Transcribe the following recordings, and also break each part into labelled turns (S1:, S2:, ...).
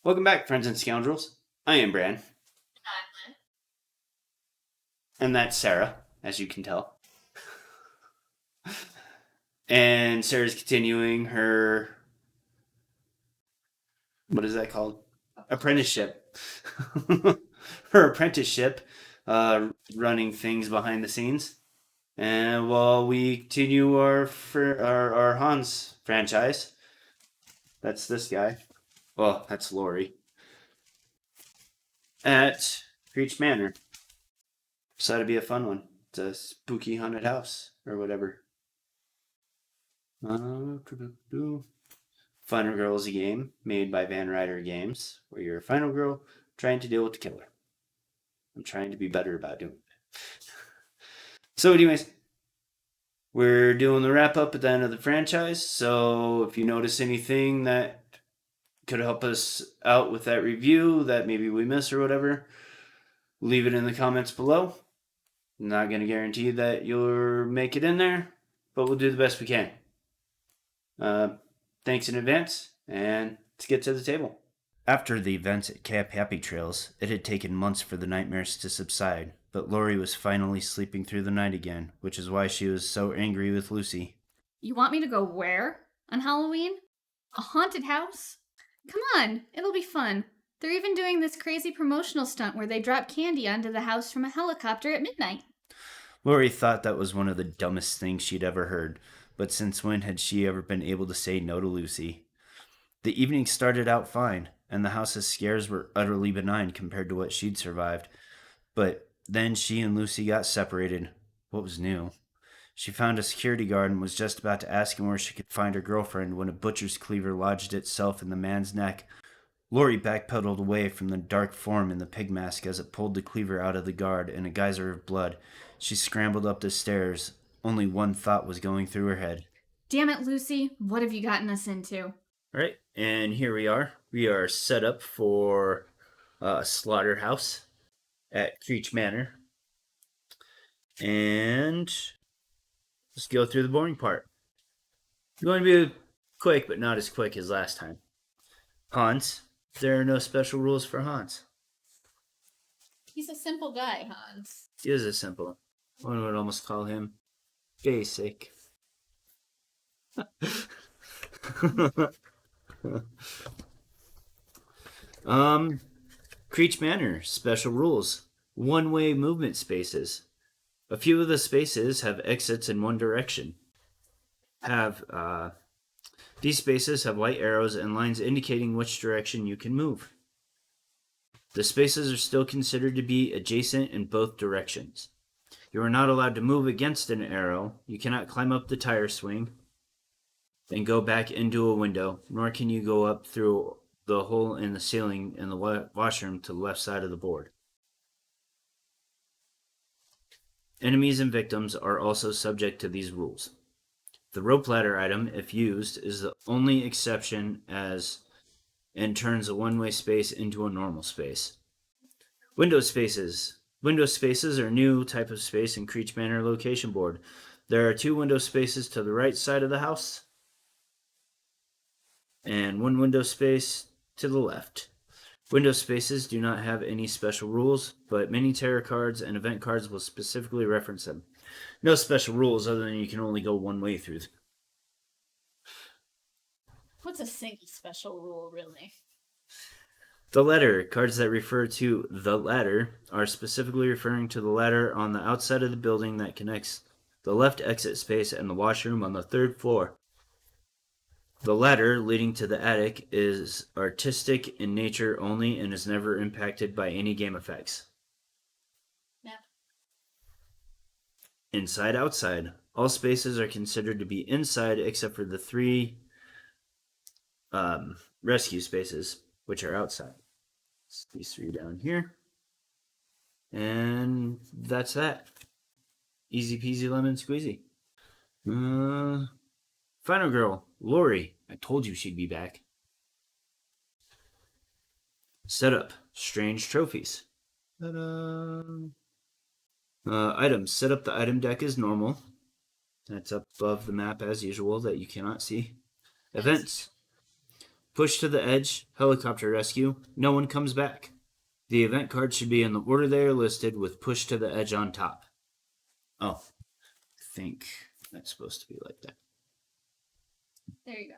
S1: Welcome back, friends and scoundrels. I am Bran, and that's Sarah, as you can tell. And Sarah's continuing her, what is that called? Apprenticeship. Her apprenticeship, running things behind the scenes. And while we continue our Hans franchise, that's this guy. Well, that's Laurie. At Creech Manor. So that'd be a fun one. It's a spooky haunted house, or whatever. Final Girl is a game made by Van Ryder Games, where you're a final girl trying to deal with the killer. I'm trying to be better about doing it. So, anyways, we're doing the wrap up at the end of the franchise. So, if you notice anything that could help us out with that review that maybe we missed or whatever, leave it in the comments below. I'm not going to guarantee that you'll make it in there, but we'll do the best we can. Thanks in advance, and let's get to the table. After the events at Camp Happy Trails, it had taken months for the nightmares to subside, but Laurie was finally sleeping through the night again, which is why she was so angry with Lucy.
S2: You want me to go where? On Halloween? A haunted house? Come on, it'll be fun. They're even doing this crazy promotional stunt where they drop candy onto the house from a helicopter at midnight.
S1: Laurie thought that was one of the dumbest things she'd ever heard, but since when had she ever been able to say no to Lucy? The evening started out fine, and the house's scares were utterly benign compared to what she'd survived. But then she and Lucy got separated. What was new? She found a security guard and was just about to ask him where she could find her girlfriend when a butcher's cleaver lodged itself in the man's neck. Laurie backpedaled away from the dark form in the pig mask as it pulled the cleaver out of the guard in a geyser of blood. She scrambled up the stairs. Only one thought was going through her head.
S2: Damn it, Lucy. What have you gotten us into?
S1: All right, and here we are. We are set up for a slaughterhouse at Creech Manor. And let's go through the boring part. I'm going to be quick, but not as quick as last time. Hans, there are no special rules for Hans.
S2: He's a simple guy, Hans.
S1: He is a simple. One would almost call him basic. Creech Manor, special rules. One-way movement spaces. A few of the spaces have exits in one direction. These spaces have white arrows and lines indicating which direction you can move. The spaces are still considered to be adjacent in both directions. You are not allowed to move against an arrow. You cannot climb up the tire swing and go back into a window, nor can you go up through the hole in the ceiling in the washroom to the left side of the board. Enemies and victims are also subject to these rules. The rope ladder item, if used, is the only exception and turns a one-way space into a normal space. Window spaces. Window spaces are a new type of space in Creech Manor location board. There are 2 window spaces to the right side of the house and 1 window space to the left. Window spaces do not have any special rules, but many tarot cards and event cards will specifically reference them. No special rules other than you can only go one way through.
S2: What's a single special rule, really?
S1: The ladder. Cards that refer to the ladder are specifically referring to the ladder on the outside of the building that connects the left exit space and the washroom on the 3rd floor. The ladder leading to the attic is artistic in nature only and is never impacted by any game effects.
S2: Yep.
S1: Inside, outside. All spaces are considered to be inside except for the 3 rescue spaces, which are outside. It's these 3 down here. And that's that. Easy peasy lemon squeezy. Final girl, Laurie. I told you she'd be back. Setup. Strange trophies. Ta-da! Items. Set up the item deck as normal. That's up above the map as usual that you cannot see. Events. Push to the edge, helicopter rescue, no one comes back. The event cards should be in the order they are listed with push to the edge on top. Oh, I think that's supposed to be like that.
S2: There you go.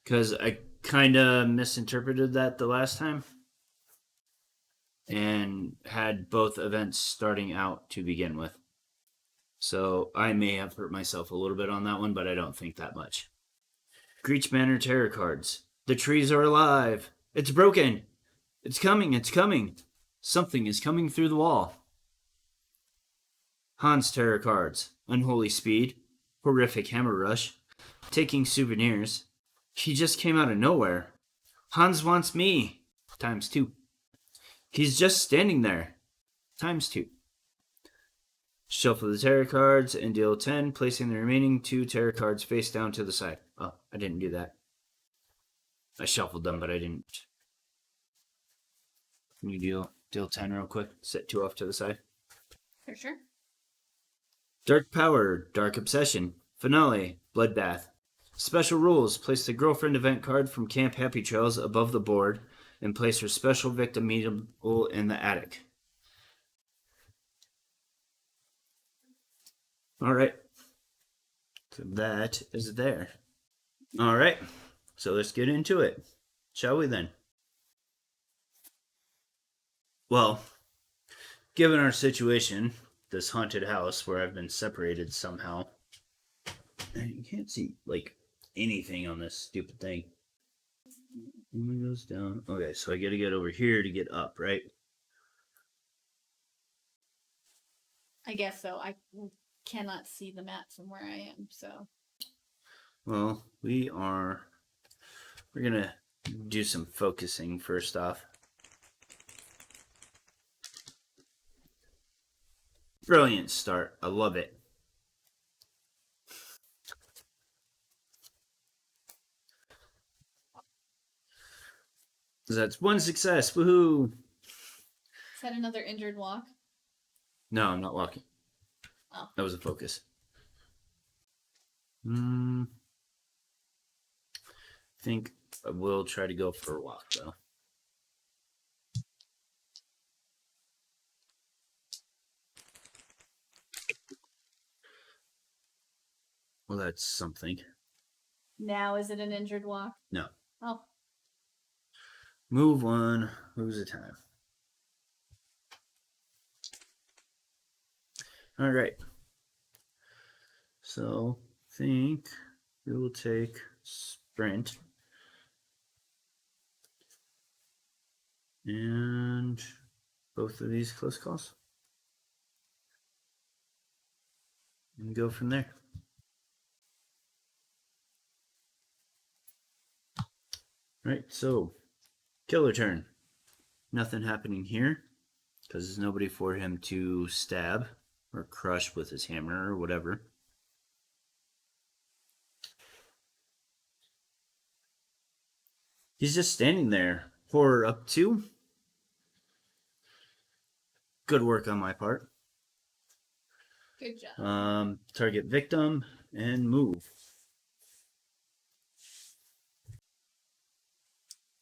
S1: Because I kind of misinterpreted that the last time and had both events starting out to begin with. So I may have hurt myself a little bit on that one, but I don't think that much. Greech Manor Terror cards. The trees are alive. It's broken. It's coming. It's coming. Something is coming through the wall. Hans Terror cards. Unholy Speed. Horrific Hammer Rush. Taking souvenirs. He just came out of nowhere. Hans wants me. ×2. He's just standing there. ×2. Shuffle the tarot cards and deal 10, placing the remaining 2 tarot cards face down to the side. Oh, I didn't do that. I shuffled them, but I didn't. Can you deal 10 real quick? Set 2 off to the side.
S2: For sure.
S1: Dark Power, Dark Obsession, Finale, Bloodbath. Special rules: place the girlfriend event card from Camp Happy Trails above the board and place her special victim meetable in the attic. All right. So that is there. All right. So let's get into it. Shall we then? Well, given our situation, this haunted house where I've been separated somehow, and you can't see, like, anything on this stupid thing. It goes down. Okay, so I gotta get over here to get up, right?
S2: I guess so. I cannot see the map from where I am, so.
S1: Well, we're gonna do some focusing first off. Brilliant start. I love it. That's 1 success. Woohoo!
S2: Is that another injured walk?
S1: No, I'm not walking.
S2: Oh.
S1: That was a focus. I think I will try to go for a walk, though. Well, that's something.
S2: Now is it an injured walk?
S1: No.
S2: Oh.
S1: Move 1, moves a time. All right. So, I think we will take sprint. And both of these close calls. And go from there. Right, so killer turn. Nothing happening here because there's nobody for him to stab or crush with his hammer or whatever. He's just standing there. Horror up 2. Good work on my part.
S2: Good job.
S1: Target victim and move.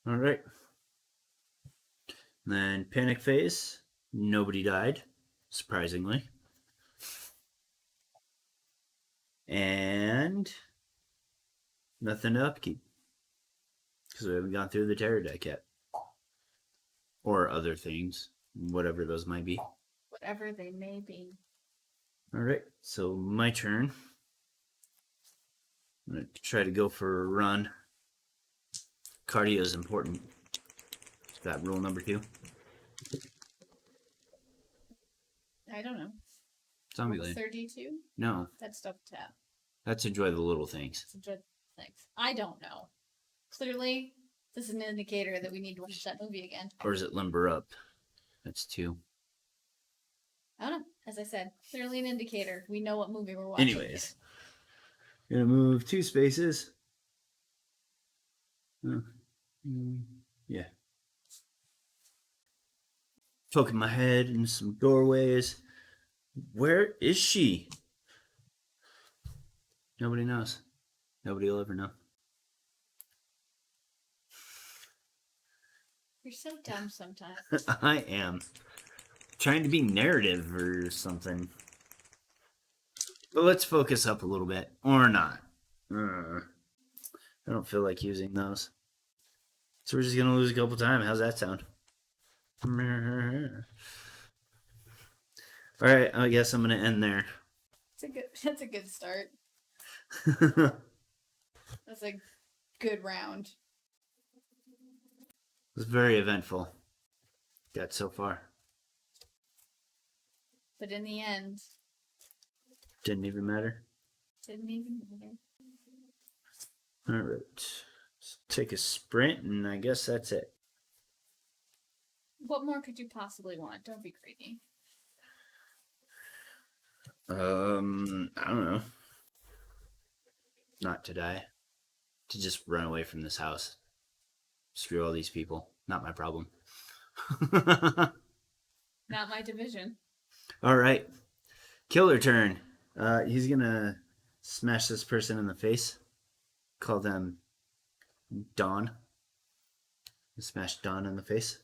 S1: All right. Then panic phase. Nobody died, surprisingly. And nothing to upkeep because we haven't gone through the terror deck yet. Or other things, whatever those might be.
S2: Whatever they may be.
S1: All right, so my turn. I'm going to try to go for a run. Cardio is important. Is that rule number 2?
S2: I don't know.
S1: Zombieland.
S2: 32?
S1: No.
S2: That's double tap.
S1: That's enjoy the little things.
S2: Enjoy the things. I don't know. Clearly, this is an indicator that we need to watch that movie again.
S1: Or is it limber up? That's 2.
S2: I don't know. As I said, clearly an indicator. We know what movie we're watching.
S1: Anyways. Gonna move 2 spaces. Yeah. Poking my head in some doorways. Where is she? Nobody knows. Nobody will ever know.
S2: You're so dumb sometimes.
S1: I am. Trying to be narrative or something. But let's focus up a little bit. Or not. I don't feel like using those. So we're just going to lose a couple times. How's that sound? Alright, I guess I'm going to end there.
S2: That's a good start. That's a good round.
S1: It was very eventful. Got so far.
S2: But in the end,
S1: Didn't even matter.
S2: didn't even matter.
S1: Alright. Let's take a sprint, and I guess that's it.
S2: What more could you possibly want? Don't be greedy.
S1: I don't know. Not to die. To just run away from this house. Screw all these people. Not my problem.
S2: Not my division.
S1: Alright. Killer turn. He's gonna smash this person in the face. Call them Dawn. Smash Dawn in the face.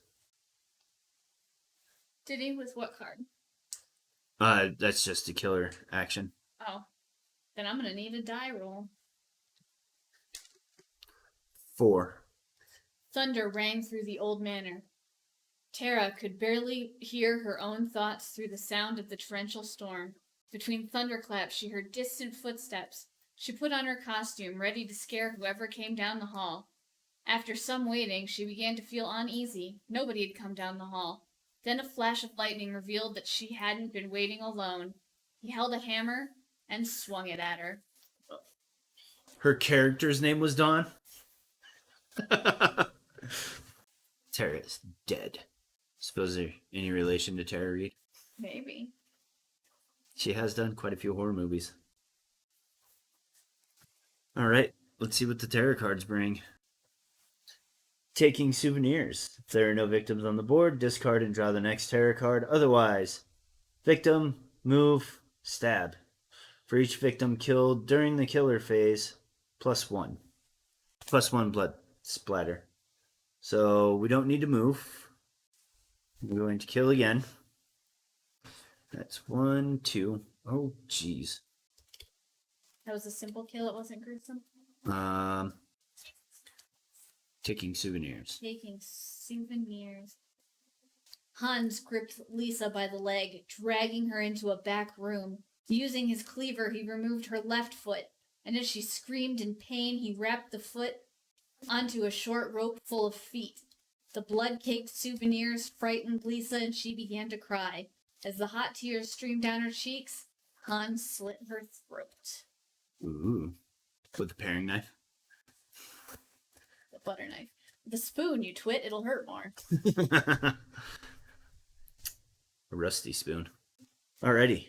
S2: Did he? With what card?
S1: That's just a killer action.
S2: Oh. Then I'm gonna need a die roll.
S1: 4.
S2: Thunder rang through the old manor. Tara could barely hear her own thoughts through the sound of the torrential storm. Between thunderclaps, she heard distant footsteps. She put on her costume, ready to scare whoever came down the hall. After some waiting, she began to feel uneasy. Nobody had come down the hall. Then a flash of lightning revealed that she hadn't been waiting alone. He held a hammer and swung it at her.
S1: Her character's name was Dawn? Tara is dead. Suppose they're any relation to Tara Reid?
S2: Maybe.
S1: She has done quite a few horror movies. Alright, let's see what the tarot cards bring. Taking souvenirs. If there are no victims on the board, discard and draw the next tarot card. Otherwise, victim, move, stab. For each victim killed during the killer phase, +1. +1 blood splatter. So we don't need to move. We're going to kill again. That's 1, 2. Oh, jeez.
S2: That was a simple kill. It wasn't gruesome.
S1: Taking souvenirs.
S2: Taking souvenirs. Hans gripped Lisa by the leg, dragging her into a back room. Using his cleaver, he removed her left foot, and as she screamed in pain, he wrapped the foot onto a short rope full of feet. The blood-caked souvenirs frightened Lisa, and she began to cry. As the hot tears streamed down her cheeks, Hans slit her throat.
S1: Ooh. With a paring knife?
S2: The butter knife. With a spoon, you twit, it'll hurt more.
S1: A rusty spoon. Alrighty.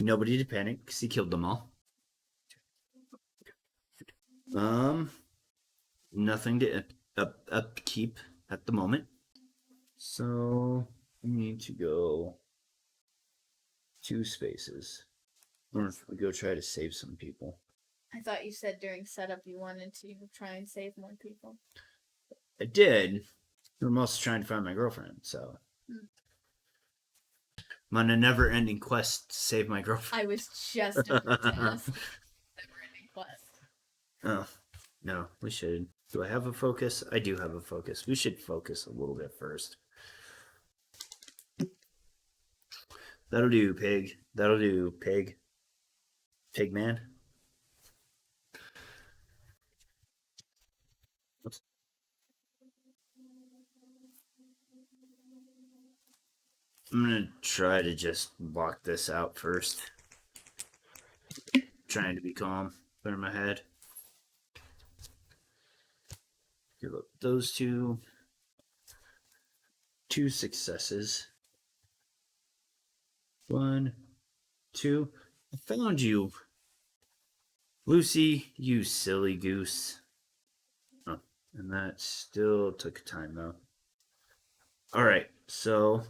S1: Nobody to panic because he killed them all. Nothing to upkeep at the moment. So we need to go 2 spaces. Or if we go try to save some people.
S2: I thought you said during setup you wanted to try and save more people.
S1: I did. I'm also trying to find my girlfriend, so. I'm on a never-ending quest to save my girlfriend.
S2: I was just about to ask. Never-ending quest.
S1: Oh, no, we should. Do I have a focus? I do have a focus. We should focus a little bit first. That'll do, pig. That'll do, pig. Pig man. Oops. I'm gonna try to just block this out first. Trying to be calm. Clear my head. Give up those 2. 2 successes. 1, 2. I found you. Lucy, you silly goose. Oh, and that still took time though. Alright, so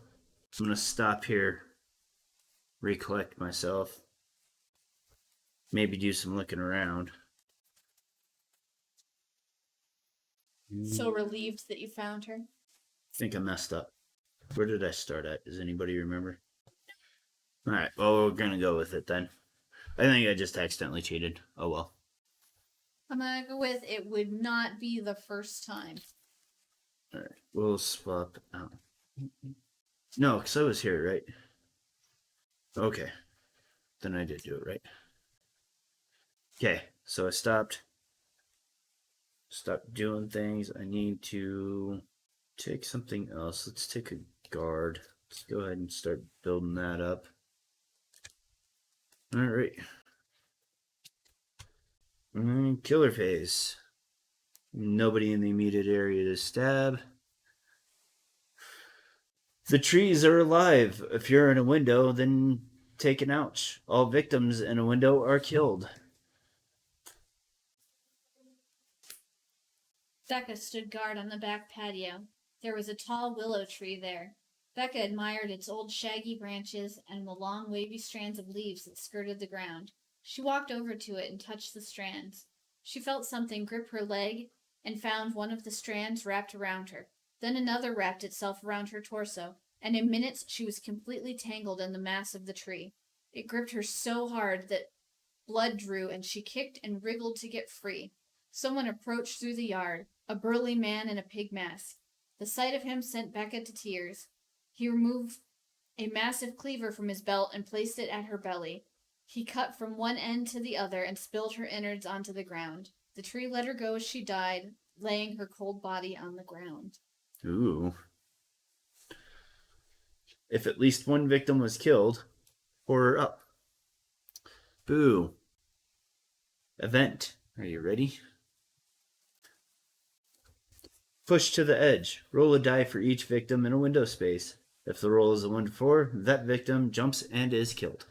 S1: I'm gonna stop here. Recollect myself. Maybe do some looking around.
S2: So relieved that you found her.
S1: I think I messed up. Where did I start at? Does anybody remember? All right. Well, we're gonna go with it then. I think I just accidentally cheated. Oh well.
S2: I'm gonna go with it would not be the first time.
S1: All right. We'll swap out. No, because I was here, right? Okay. Then I did do it right. Okay. So I stopped doing things. I need to take something else. Let's take a guard. Let's go ahead and start building that up. All right. Killer phase. Nobody in the immediate area to stab. The trees are alive. If you're in a window, then take an ouch. All victims in a window are killed.
S2: Becca stood guard on the back patio. There was a tall willow tree there. Becca admired its old shaggy branches and the long wavy strands of leaves that skirted the ground. She walked over to it and touched the strands. She felt something grip her leg and found one of the strands wrapped around her. Then another wrapped itself around her torso, and in minutes she was completely tangled in the mass of the tree. It gripped her so hard that blood drew, and she kicked and wriggled to get free. Someone approached through the yard, a burly man in a pig mask. The sight of him sent Becca to tears. He removed a massive cleaver from his belt and placed it at her belly. He cut from one end to the other and spilled her innards onto the ground. The tree let her go as she died, laying her cold body on the ground.
S1: Ooh. If at least one victim was killed, horror up. Boo. Event. Are you ready? Push to the edge. Roll a die for each victim in a window space. If the roll is a 1 to 4, that victim jumps and is killed.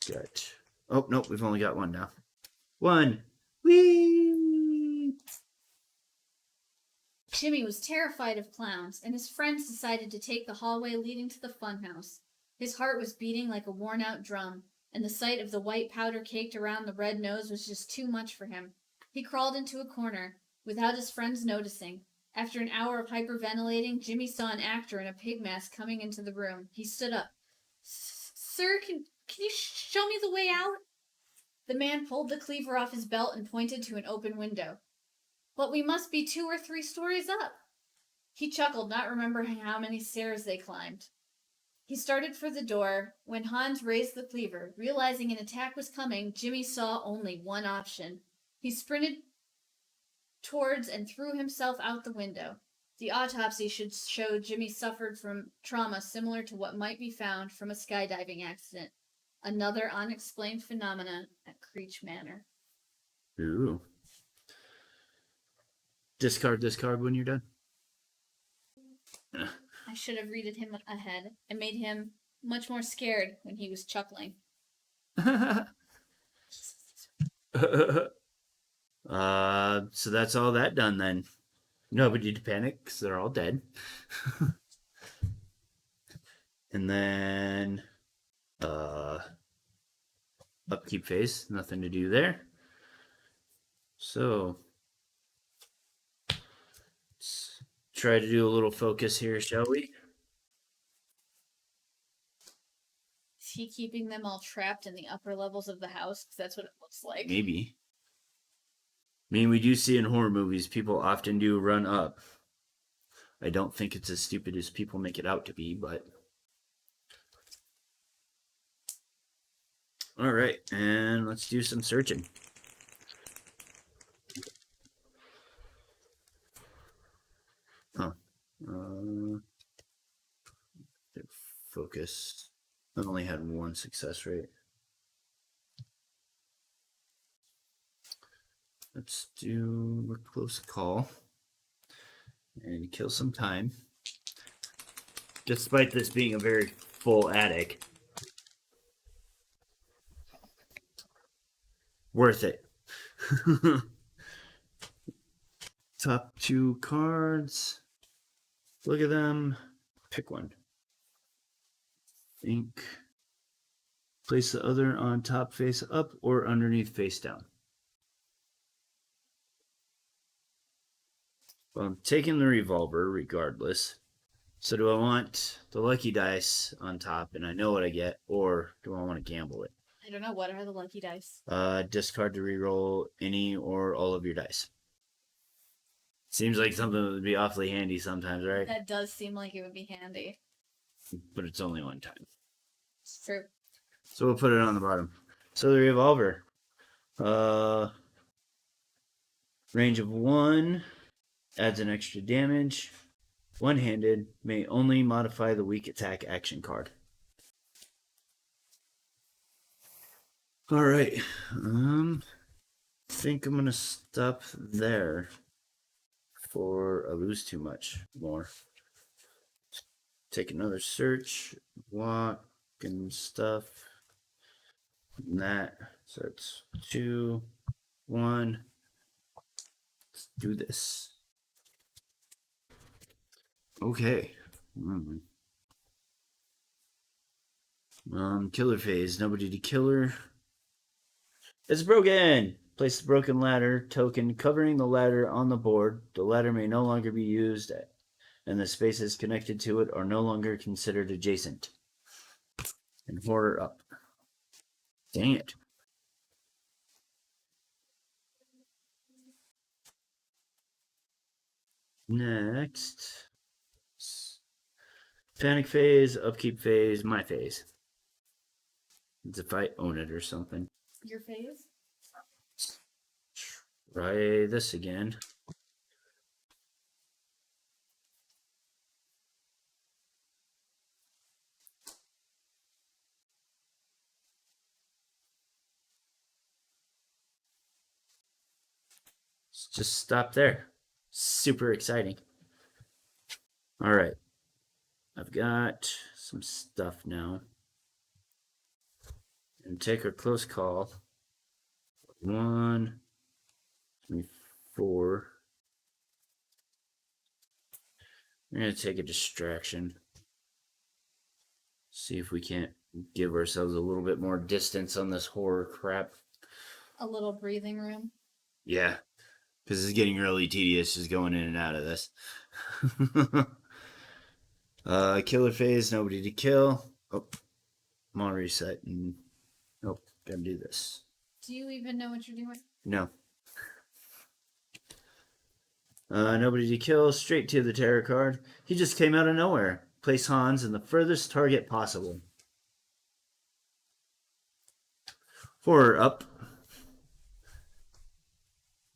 S1: Good. Oh, nope, we've only got one now. 1. Whee!
S2: Jimmy was terrified of clowns, and his friends decided to take the hallway leading to the funhouse. His heart was beating like a worn-out drum, and the sight of the white powder caked around the red nose was just too much for him. He crawled into a corner, without his friends noticing. After an hour of hyperventilating, Jimmy saw an actor in a pig mask coming into the room. He stood up. Sir, can you show me the way out? The man pulled the cleaver off his belt and pointed to an open window. But we must be 2 or 3 stories up. He chuckled, not remembering how many stairs they climbed. He started for the door. When Hans raised the cleaver, realizing an attack was coming, Jimmy saw only one option. He sprinted towards and threw himself out the window. The autopsy should show Jimmy suffered from trauma similar to what might be found from a skydiving accident. Another unexplained phenomena at Creech Manor.
S1: Ooh. Discard when you're done.
S2: I should have read him ahead and made him much more scared when he was chuckling.
S1: So that's all that done then. Nobody to panic because they're all dead. And then upkeep phase, nothing to do there. So let's try to do a little focus here, shall we?
S2: Is he keeping them all trapped in the upper levels of the house? Because that's what it looks like.
S1: Maybe. I mean, we do see in horror movies, people often do run up. I don't think it's as stupid as people make it out to be, but... All right, and let's do some searching. Huh. Focus. I only had one success rate. Let's do a close call and kill some time. Despite this being a very full attic. Worth it. Top 2 cards. Look at them. Pick one. Think. Place the other on top face up or underneath face down. Well, I'm taking the revolver regardless. So do I want the lucky dice on top and I know what I get, or do I want to gamble it?
S2: I don't know. What are the lucky dice?
S1: Discard to reroll any or all of your dice. Seems like something that would be awfully handy sometimes, right?
S2: That does seem like it would be handy.
S1: But it's only one time.
S2: It's true.
S1: So we'll put it on the bottom. So the revolver. Range of 1. Adds an extra damage. One-handed. May only modify the weak attack action card. Alright. I think I'm gonna stop there before I lose too much more. Take another search, walk and stuff. And that. So it's 2, 1. Let's do this. Okay. Killer phase. Nobody to killer. It's broken! Place the broken ladder token covering the ladder on the board. The ladder may no longer be used, and the spaces connected to it are no longer considered adjacent. And horror up. Dang it. Next. Panic phase, upkeep phase, my phase. It's if I own it or something.
S2: Your phase?
S1: Try this again. Just stop there. Super exciting. All right. I've got some stuff now. And take a close call. 1, 3, 4. We're going to take a distraction. See if we can't give ourselves a little bit more distance on this horror crap.
S2: A little breathing room.
S1: Yeah, because it's getting really tedious just going in and out of this. Killer phase, nobody to kill. Oh, I'm on reset. And nope, gotta do this.
S2: Do you even know what you're doing?
S1: No. Nobody to kill, straight to the terror card. He just came out of nowhere. Place Hans in the furthest target possible. Horror up.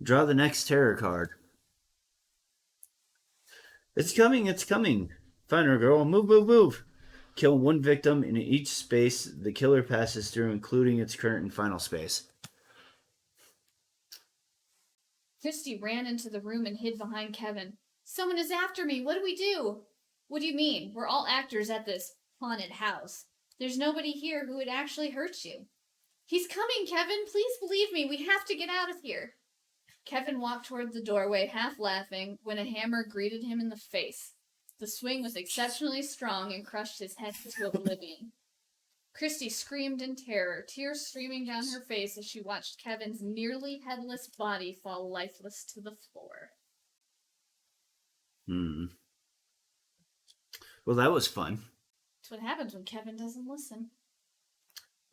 S1: Draw the next terror card. It's coming, it's coming. Find her, girl. Move, move, move. Kill one victim in each space the killer passes through, including its current and final space.
S2: Christy ran into the room and hid behind Kevin. Someone is after me. What do we do? What do you mean? We're all actors at this haunted house. There's nobody here who would actually hurt you. He's coming, Kevin. Please believe me. We have to get out of here. Kevin walked toward the doorway, half laughing, when a hammer greeted him in the face. The swing was exceptionally strong and crushed his head to oblivion. Christy screamed in terror, tears streaming down her face as she watched Kevin's nearly headless body fall lifeless to the floor.
S1: Well, that was fun.
S2: That's what happens when Kevin doesn't listen.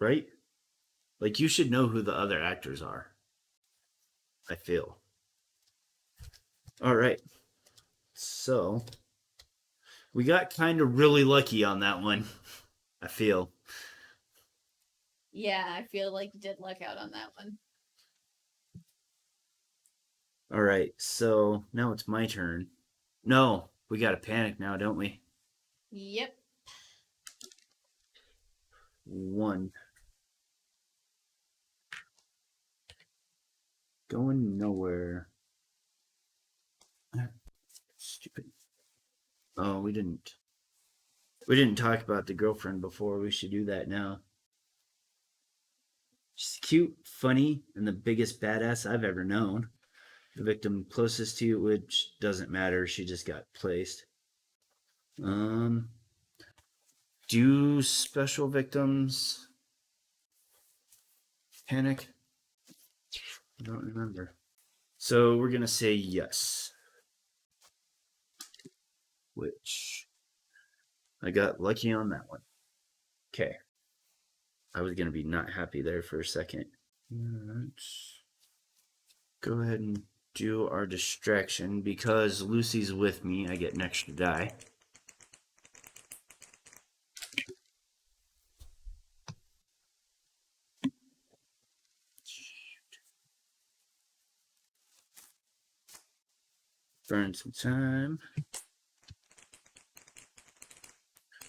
S1: Right? Like, you should know who the other actors are. I feel. All right. So, we got kind of really lucky on that one. I feel.
S2: Yeah, I feel like you did luck out on that one.
S1: All right. So, now it's my turn. No, we got to panic now, don't we?
S2: Yep.
S1: 1. Going nowhere. Stupid. Oh, we didn't talk about the girlfriend before. We should do that now. She's cute, funny, and the biggest badass I've ever known. The victim closest to you, which doesn't matter, she just got placed. Do special victims panic? I don't remember. So we're gonna say yes. which I got lucky on that one. Okay. I was going to be not happy there for a second. Let's go ahead and do our distraction. Because Lucy's with me, I get an extra die. Burn some time.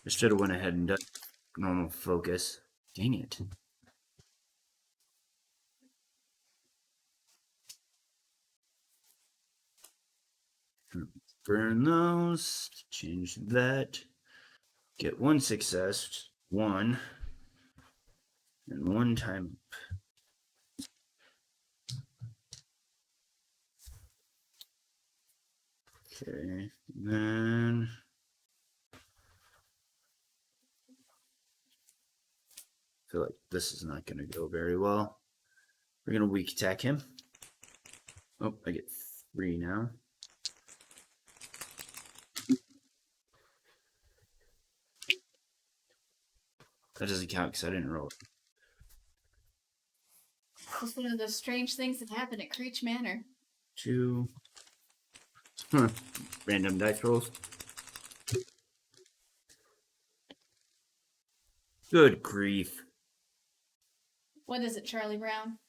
S1: I should have went ahead and done normal focus. Dang it. Burn those. Change that. Get one success. One. And one time up. Okay. Then I feel like this is not going to go very well. We're going to weak attack him. Oh, I get 3 now. That doesn't count because I didn't roll it.
S2: It's one of those strange things that happen at Creech Manor.
S1: 2. Random dice rolls. Good grief.
S2: What is it, Charlie Brown?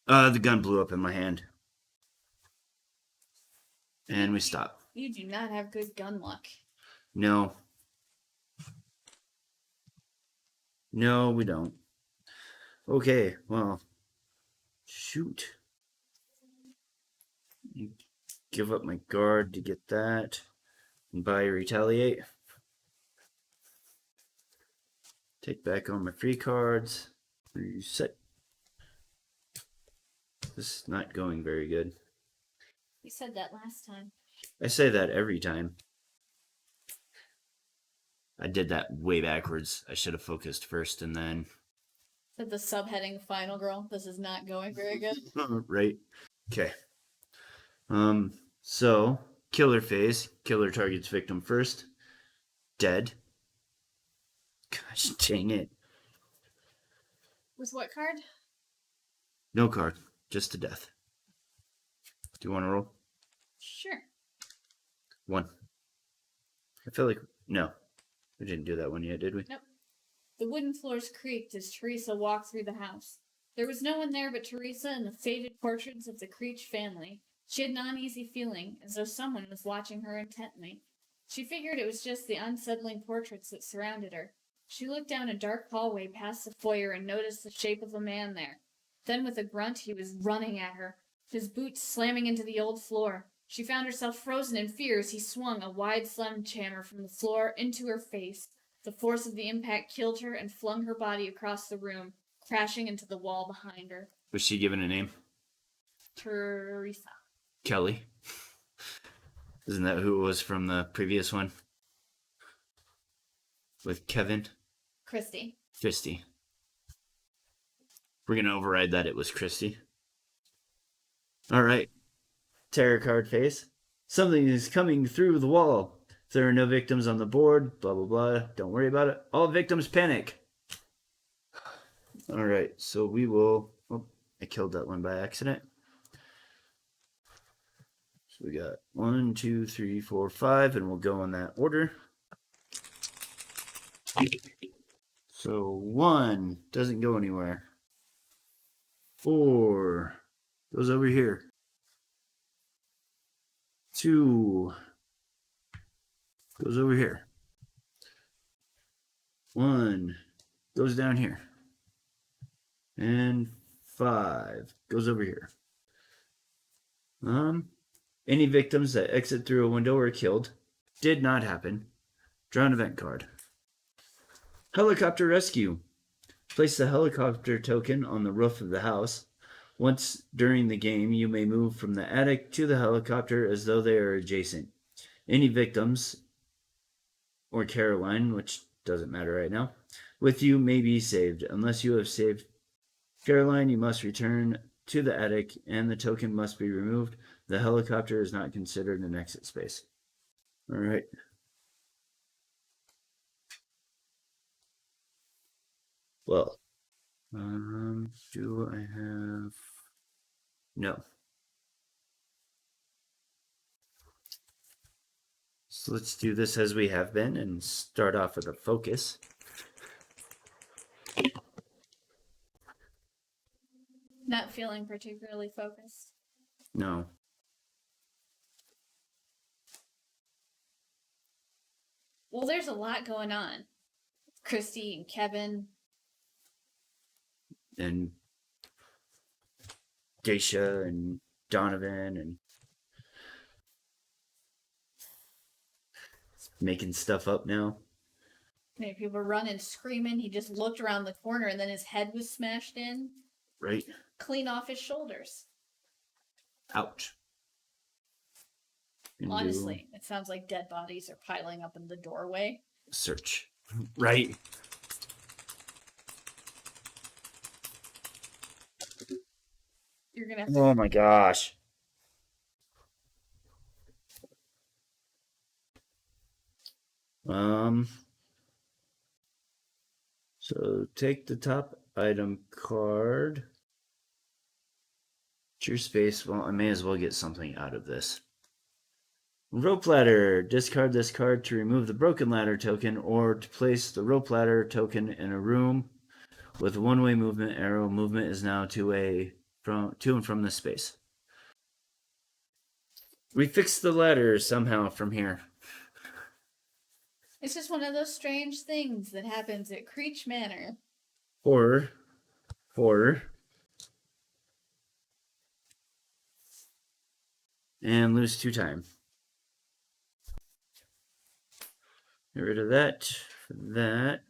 S1: The gun blew up in my hand. And we stop.
S2: You do not have good gun luck.
S1: No. No, we don't. Okay, well. Shoot. Give up my guard to get that. And buy retaliate. Take back all my free cards. Reset. This is not going very good.
S2: You said that last time.
S1: I say that every time. I did that way backwards. I should have focused first and then.
S2: Said the subheading final girl. This is not going very good.
S1: Right. Okay. So killer phase. Killer targets victim first. Dead. Gosh dang it.
S2: With what card?
S1: No card. Just to death. Do you want to roll?
S2: Sure.
S1: 1. I feel like no. We didn't do that one yet, did we?
S2: Nope. The wooden floors creaked as Teresa walked through the house. There was no one there but Teresa and the faded portraits of the Creech family. She had an uneasy feeling, as though someone was watching her intently. She figured it was just the unsettling portraits that surrounded her. She looked down a dark hallway past the foyer and noticed the shape of a man there. Then with a grunt he was running at her, his boots slamming into the old floor. She found herself frozen in fear as he swung a wide sledgehammer from the floor into her face. The force of the impact killed her and flung her body across the room, crashing into the wall behind her.
S1: Was she given a name?
S2: Teresa.
S1: Kelly. Isn't that who it was from the previous one? With Kevin?
S2: Christy.
S1: Christy. We're going to override that it was Christy. All right. Terror card face. Something is coming through the wall. If there are no victims on the board, blah, blah, blah. Don't worry about it. All victims panic. All right. So we will... Oh, I killed that one by accident. So we got 1, 2, 3, 4, 5, and we'll go in that order. So 1 doesn't go anywhere. 4 goes over here. 2 goes over here. 1 goes down here. And 5 goes over here. Any victims that exit through a window are killed. Did not happen. Draw an event card. Helicopter rescue. Place the helicopter token on the roof of the house. Once during the game, you may move from the attic to the helicopter as though they are adjacent. Any victims, or Caroline, which doesn't matter right now, with you may be saved. Unless you have saved Caroline, you must return to the attic and the token must be removed. The helicopter is not considered an exit space. All right. Well, do I have... No. So let's do this as we have been and start off with a focus.
S2: Not feeling particularly focused.
S1: No.
S2: Well, there's a lot going on. Christy and Kevin.
S1: And Geisha and Donovan and making stuff up now.
S2: Maybe people were running, screaming. He just looked around the corner and then his head was smashed in.
S1: Right?
S2: Clean off his shoulders.
S1: Ouch.
S2: Honestly, it sounds like dead bodies are piling up in the doorway.
S1: Search. Right?
S2: You're gonna have to...
S1: Oh my gosh. So take the top item card. It's your space. Well, I may as well get something out of this. Rope ladder. Discard this card to remove the broken ladder token or to place the rope ladder token in a room with a one-way movement arrow. Movement is now to and from this space. We fixed the ladder somehow from here.
S2: It's just one of those strange things that happens at Creech Manor.
S1: Horror. And lose 2 time. Get rid of that. For that.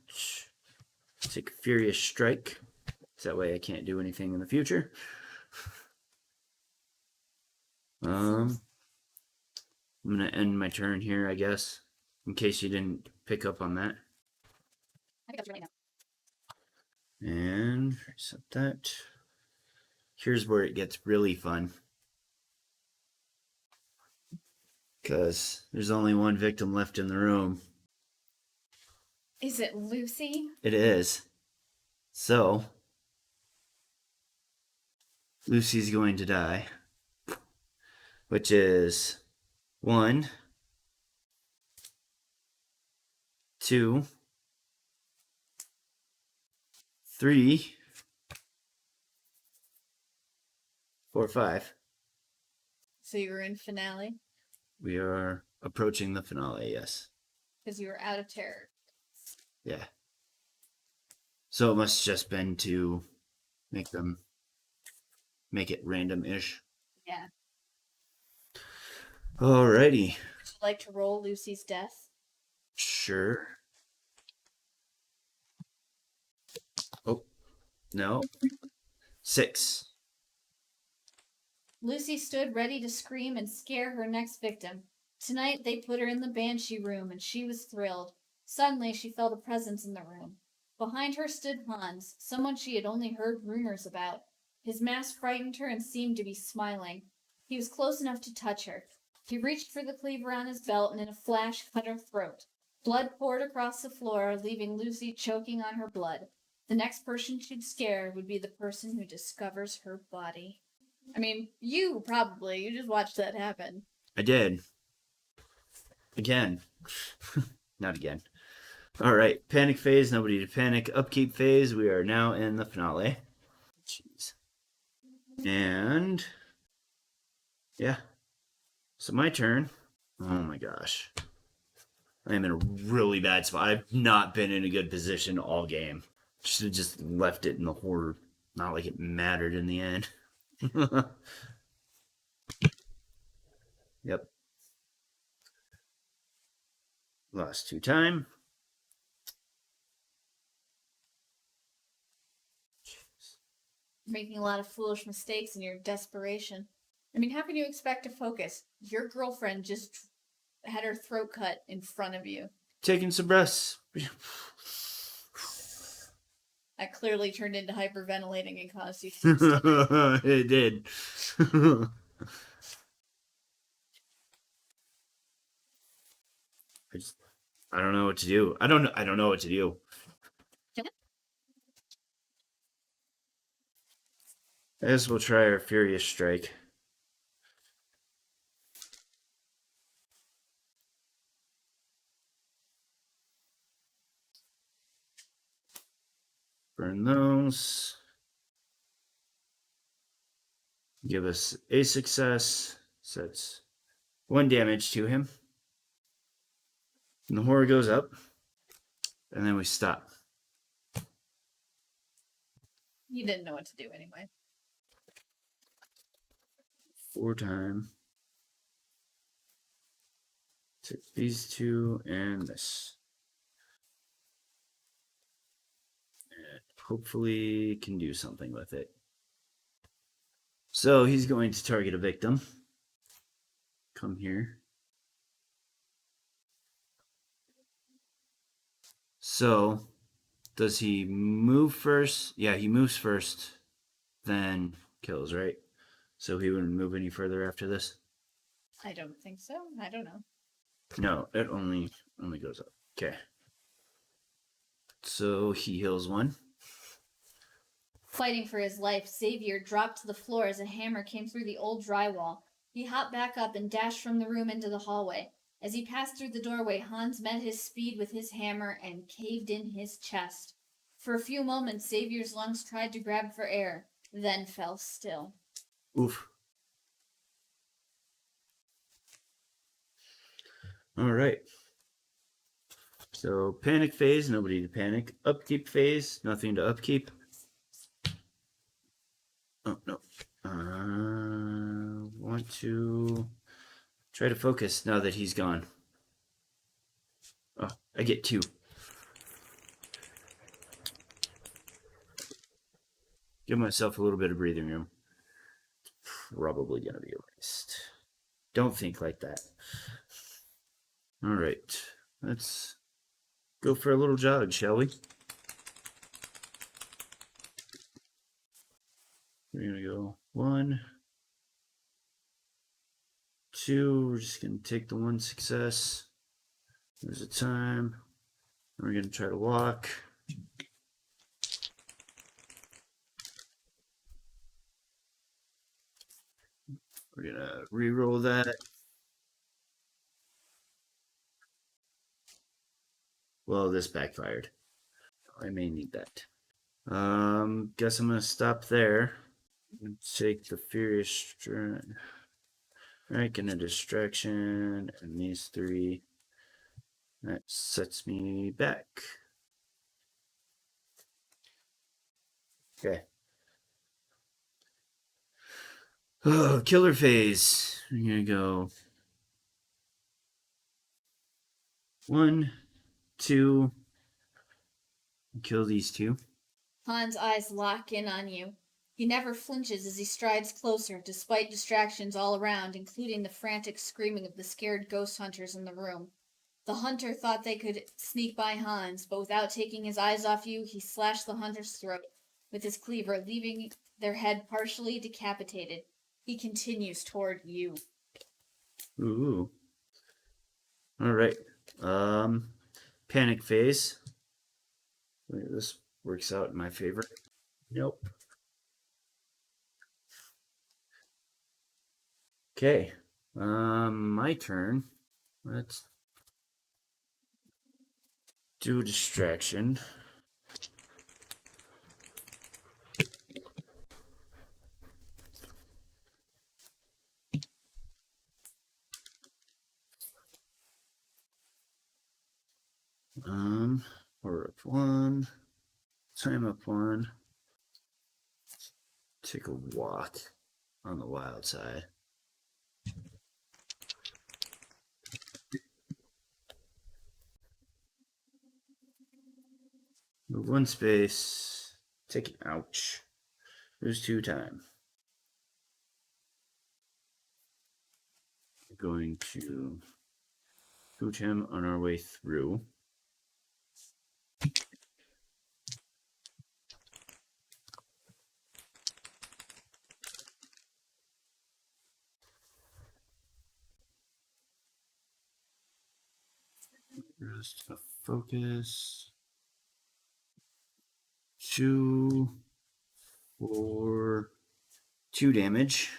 S1: Take a Furious Strike. So that way I can't do anything in the future. I'm going to end my turn here, I guess. In case you didn't pick up on that.
S2: I think that's right now.
S1: And reset that. Here's where it gets really fun. Because there's only one victim left in the room.
S2: Is it Lucy?
S1: It is. So, Lucy's going to die. Which is 1, 2, 3, 4, 5.
S2: So you were in finale?
S1: We are approaching the finale, yes.
S2: Because you were out of terror.
S1: Yeah. So it must have just been to make it random-ish.
S2: Yeah.
S1: Alrighty.
S2: Would you like to roll Lucy's death?
S1: Sure. Oh, no. 6.
S2: Lucy stood ready to scream and scare her next victim. Tonight they put her in the banshee room and she was thrilled. Suddenly she felt a presence in the room. Behind her stood Hans, someone she had only heard rumors about. His mask frightened her and seemed to be smiling. He was close enough to touch her. He reached for the cleaver on his belt and in a flash cut her throat. Blood poured across the floor, leaving Lucy choking on her blood. The next person she'd scare would be the person who discovers her body. I mean, you probably. You just watched that happen.
S1: I did. Again. Not again. Alright, panic phase, nobody to panic. Upkeep phase, we are now in the finale. Jeez. And... yeah. So my turn. Oh my gosh. I am in a really bad spot. I've not been in a good position all game. Should have just left it in the horror. Not like it mattered in the end. Yep. Lost 2 time.
S2: Making a lot of foolish mistakes in your desperation. I mean, how can you expect to focus? Your girlfriend just had her throat cut in front of you.
S1: Taking some breaths.
S2: That clearly turned into hyperventilating and caused you to
S1: It did. I don't know what to do. I don't know what to do. I guess we'll try our Furious Strike. Burn those. Give us a success. So that's 1 damage to him. And the horror goes up. And then we stop.
S2: You didn't know what to do anyway.
S1: 4 times. Take these 2 and this. And hopefully can do something with it. So he's going to target a victim. Come here. So does he move first? Yeah, he moves first, then kills, right? So he wouldn't move any further after this?
S2: I don't think so. I don't know.
S1: No, it only goes up. Okay. So he heals 1.
S2: Fighting for his life, Xavier dropped to the floor as a hammer came through the old drywall. He hopped back up and dashed from the room into the hallway. As he passed through the doorway, Hans met his speed with his hammer and caved in his chest. For a few moments, Xavier's lungs tried to grab for air, then fell still.
S1: Oof. All right. So panic phase, nobody to panic. Upkeep phase, nothing to upkeep. Oh, no. Want to try to focus now that he's gone. Oh, I get 2. Give myself a little bit of breathing room. Probably going to be a waste. Don't think like that. All right. Let's go for a little jog, shall we? We're going to go 1, 2. We're just going to take the 1 success. There's a time. And we're going to try to walk. We're going to re-roll that. Well, this backfired. I may need that. Guess I'm going to stop there. Take the Furious Strike. Right, get a distraction, and these 3. That sets me back. Okay. Oh, killer phase. I'm gonna go 1, 2. Kill these 2.
S2: Hans' eyes lock in on you. He never flinches as he strides closer, despite distractions all around, including the frantic screaming of the scared ghost hunters in the room. The hunter thought they could sneak by Hans, but without taking his eyes off you, he slashed the hunter's throat with his cleaver, leaving their head partially decapitated. He continues toward you.
S1: Ooh. All right. Panic phase. This works out in my favor. Nope. Okay. My turn. Let's do a distraction. We're up 1. Time up 1. Take a walk on the wild side. Move 1 space. Take an ouch. Lose 2 time. We're going to shoot him on our way through. Just gonna focus. 2 for 2 damage.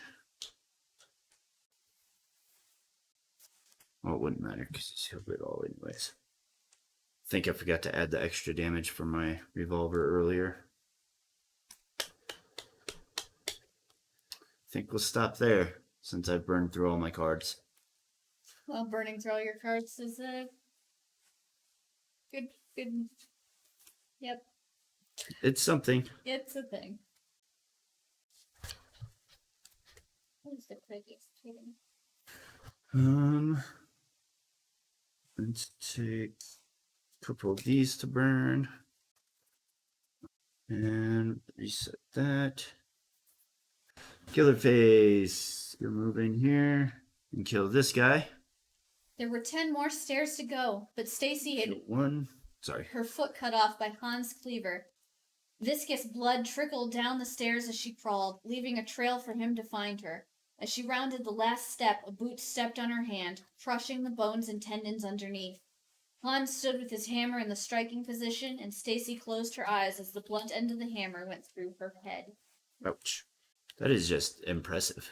S1: Well, it wouldn't matter because he's healed it all anyways. I think I forgot to add the extra damage from my revolver earlier. I think we'll stop there since I've burned through all my cards.
S2: Well, burning through all your cards is a good. Yep,
S1: It's something.
S2: it's a thing. What is the quickest trading?
S1: Let's take a couple of these to burn. And reset that. Killer phase. You're moving here and kill this guy.
S2: There were 10 more stairs to go, but Stacy had her foot cut off by Hans' cleaver. Viscous blood trickled down the stairs as she crawled, leaving a trail for him to find her. As she rounded the last step, a boot stepped on her hand, crushing the bones and tendons underneath. Hans stood with his hammer in the striking position, and Stacy closed her eyes as the blunt end of the hammer went through her head.
S1: Ouch. That is just impressive.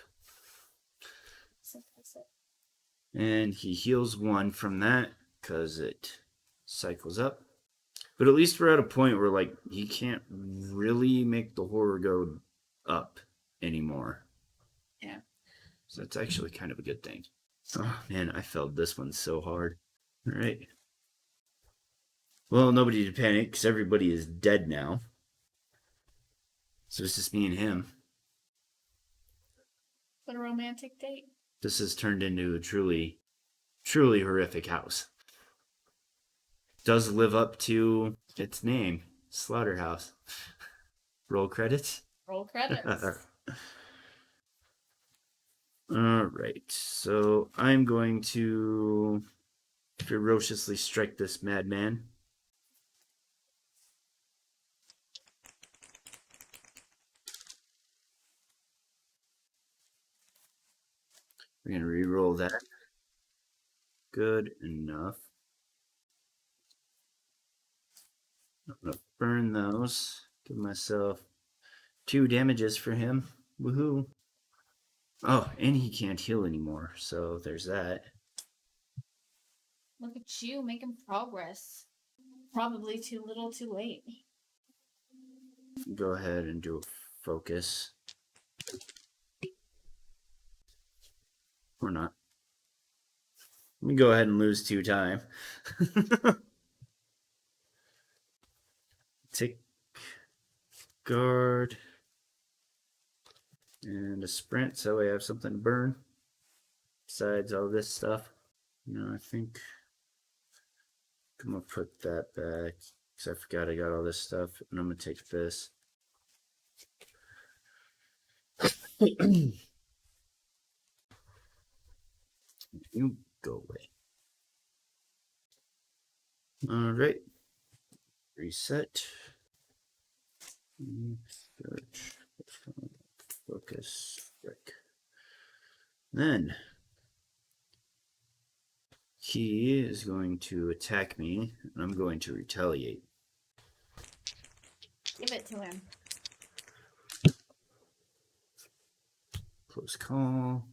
S1: And he heals 1 from that because it cycles up. But at least we're at a point where, like, he can't really make the horror go up anymore.
S2: Yeah.
S1: So that's actually kind of a good thing. Oh, man, I failed this one so hard. All right. Well, nobody to panic because everybody is dead now. So it's just me and him.
S2: What a romantic date.
S1: This has turned into a truly, truly horrific house. Does live up to its name, Slaughterhouse. Roll credits?
S2: Roll credits.
S1: Alright, so I'm going to ferociously strike this madman. We're going to re-roll that. Good enough. I'm going to burn those. Give myself 2 damages for him. Woohoo. Oh, and he can't heal anymore, so there's that.
S2: Look at you making progress. Probably too little too late.
S1: Go ahead and do a focus. Or not. Let me go ahead and lose 2 time. Take guard and a sprint so I have something to burn besides all this stuff. No, I think I'm gonna put that back because I forgot I got all this stuff, and I'm gonna take this. You go away. All right. Reset. Search. Focus. Break. Then he is going to attack me, and I'm going to retaliate.
S2: Give it to him.
S1: Close call.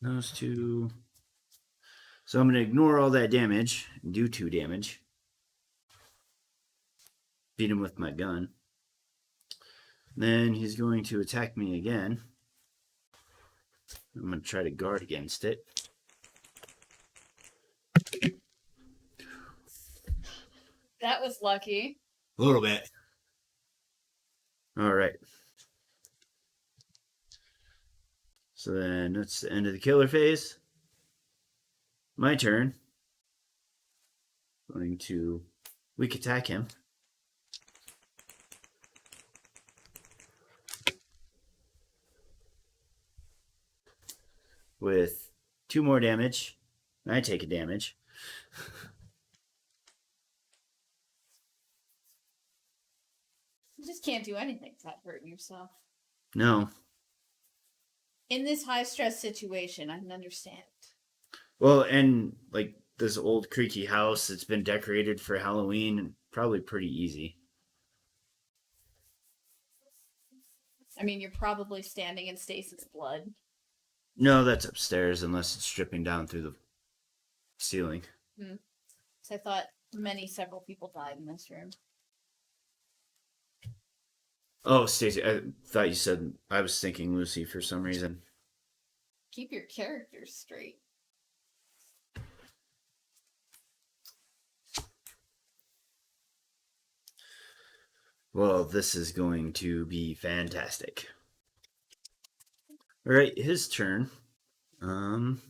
S1: Those 2. So I'm going to ignore all that damage and do 2 damage. Beat him with my gun. Then he's going to attack me again. I'm going to try to guard against it.
S2: That was lucky.
S1: A little bit. All right. So then that's the end of the killer phase. My turn. Going to weak attack him. With 2 more damage. And I take a damage.
S2: You just can't do anything without hurting yourself.
S1: No.
S2: In this high stress situation, I can understand.
S1: Well, and like this old creaky house, it's been decorated for Halloween, and probably pretty easy.
S2: I mean, you're probably standing in Stacy's blood.
S1: No, that's upstairs, unless it's dripping down through the ceiling.
S2: So I thought several people died in this room.
S1: Oh, Stacy, I thought you said I was thinking Lucy for some reason.
S2: Keep your characters straight.
S1: Well, this is going to be fantastic. All right, his turn. I'm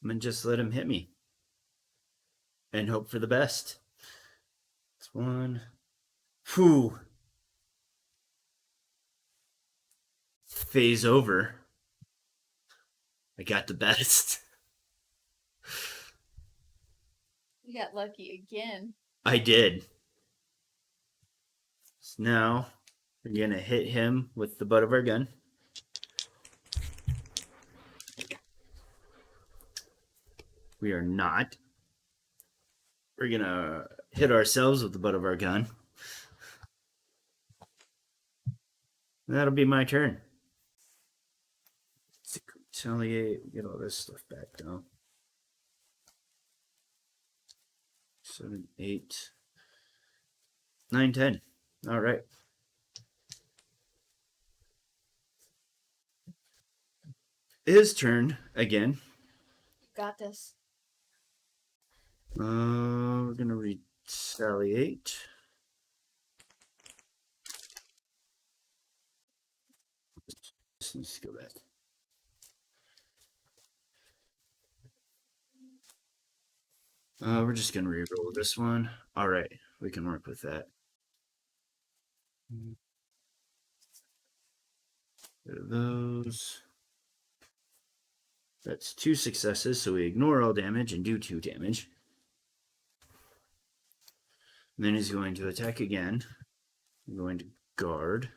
S1: gonna just let him hit me and hope for the best. It's one. Whew. Phase over. I got the best.
S2: You got lucky again.
S1: I did. So now we're gonna hit him with the butt of our gun. We are not. We're gonna hit ourselves with the butt of our gun. That'll be my turn. Retaliate. Get all this stuff back now. 7, 8, 9, 10. All right. His turn again.
S2: You got this.
S1: We're gonna retaliate. Just needs to go back. We're just gonna reroll this one. All right, we can work with that. Rid of those. That's 2 successes, so we ignore all damage and do 2 damage. And then he's going to attack again. I'm going to guard.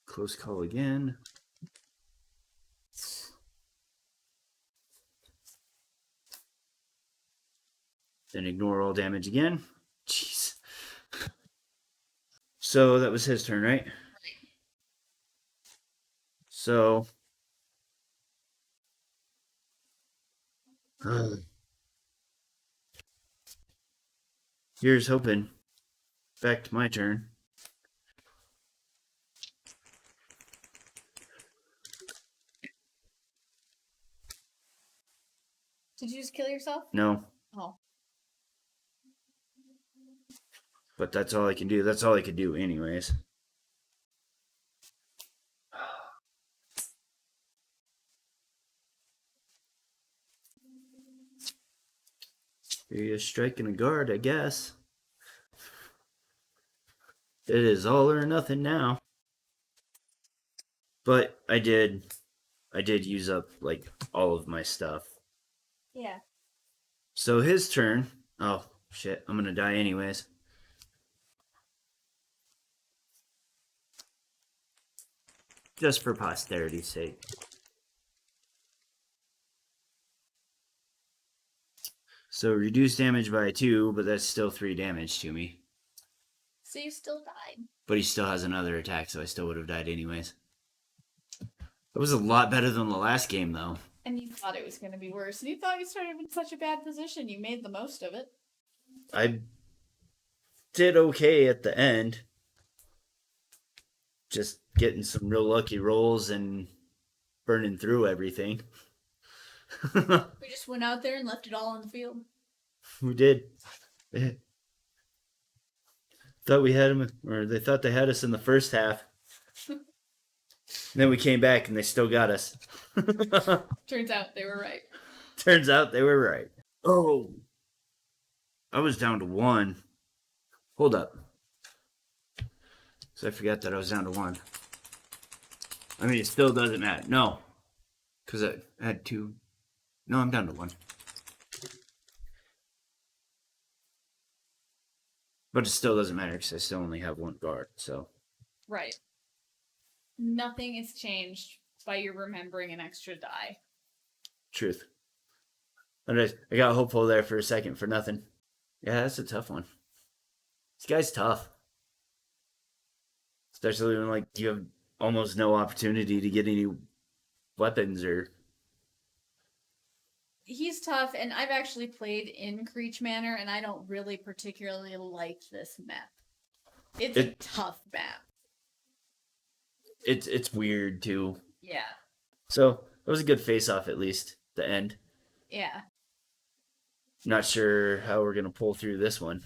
S1: Close call again. Then ignore all damage again. Jeez. So that was his turn, right? So here's hoping. Back to my turn.
S2: Did you just kill yourself?
S1: No.
S2: Oh.
S1: But that's all I can do. That's all I could do anyways. You're striking a guard, I guess. It is all or nothing now. But I did use up like all of my stuff.
S2: Yeah.
S1: So his turn. Oh shit, I'm gonna die anyways. Just for posterity's sake. So reduce damage by 2, but that's still 3 damage to me.
S2: So you still died.
S1: But he still has another attack, so I still would have died anyways. That was a lot better than the last game, though.
S2: And you thought it was going to be worse. And you thought you started in such a bad position. You made the most of it.
S1: I did okay at the end. Just getting some real lucky rolls and burning through everything.
S2: We just went out there and left it all on the field.
S1: We did. Thought we had them, or they thought they had us in the first half. Then we came back and they still got us.
S2: Turns out they were right.
S1: Turns out they were right. Oh, I was down to 1. Hold up. So I forgot that I was down to 1. I mean, it still doesn't matter. No. Because I had 2. No, I'm down to 1. But it still doesn't matter because I still only have one guard, so.
S2: Right. Nothing is changed by you remembering an extra die.
S1: Truth. I got hopeful there for a second for nothing. Yeah, that's a tough one. This guy's tough. Especially when, like, you have almost no opportunity to get any weapons or.
S2: He's tough, and I've actually played in Creech Manor, and I don't really particularly like this map. It's a tough map.
S1: It's weird, too.
S2: Yeah.
S1: So, it was a good face-off, at least. The end.
S2: Yeah.
S1: Not sure how we're going to pull through this one.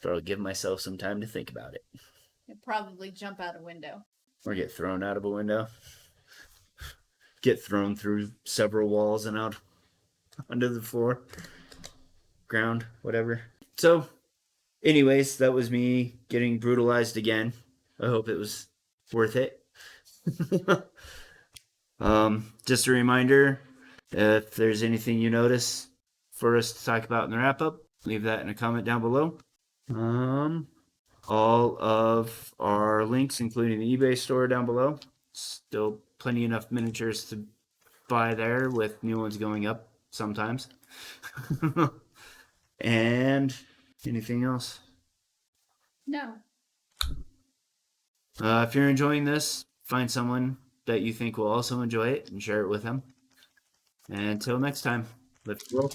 S1: So I'll give myself some time to think about it.
S2: You'll probably jump out a window.
S1: Or get thrown out of a window. Get thrown through several walls and out onto the floor. Ground, whatever. So, anyways, that was me getting brutalized again. I hope it was worth it. Just a reminder, if there's anything you notice for us to talk about in the wrap up, leave that in a comment down below. All of our links, including the eBay store down below. Still plenty enough miniatures to buy there, with new ones going up sometimes. And anything else?
S2: No.
S1: If you're enjoying this, find someone that you think will also enjoy it and share it with them. And until next time, let's roll.